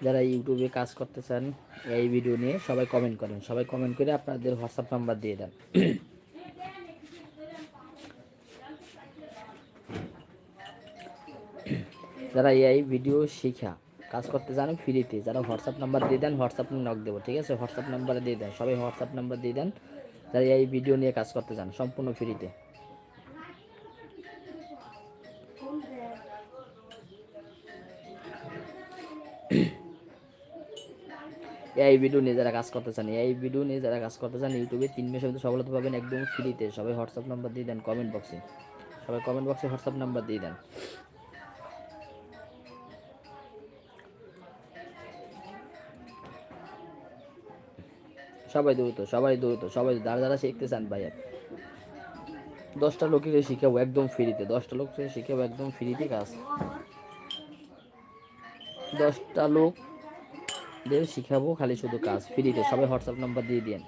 যারা ইউটিউবে কাজ করতে চান এই ভিডিও নিয়ে সবাই কমেন্ট করেন, সবাই কমেন্ট করে আপনাদের হোয়াটসঅ্যাপ নাম্বার দিয়ে দেন। যারা এই ভিডিও শিখা কাজ করতে চান ফ্রিতে, যারা হোয়াটসঅ্যাপ নাম্বার দিয়ে দেন, হোয়াটসঅ্যাপ নক দেবো, ঠিক আছে? হোয়াটসঅ্যাপ নাম্বারে দিয়ে দেন, সবাই হোয়াটসঅ্যাপ নাম্বার দিয়ে দেন যারা এই ভিডিও নিয়ে কাজ করতে চান সম্পূর্ণ ফ্রিতে। এই ভিডিও নিয়ে যারা কাজ করতে চান, এই ভিডিও নিয়ে যারা কাজ করতে চান ইউটিউবে 3 মাসের মধ্যে সফলতা পাবেন একদম ফ্রিতে। সবাই হোয়াটসঅ্যাপ নাম্বার দিয়ে দেন কমেন্ট বক্সে, সবাই কমেন্ট বক্সে হোয়াটসঅ্যাপ নাম্বার দিয়ে দেন। সবাই দ্রুত, সবাই দ্রুত, সবাই যারা যারা শিখতে চান ভাইয়া 10টা লোককে শিখাবো একদম ফ্রিতে, 10টা লোককে শিখাবো একদম ফ্রিতে কাজ। 10টা লোকদের শিখাবো খালি শুধু কাজ ফ্রিতে, সবাই হোয়াটসঅ্যাপ নাম্বার দিয়ে দিন।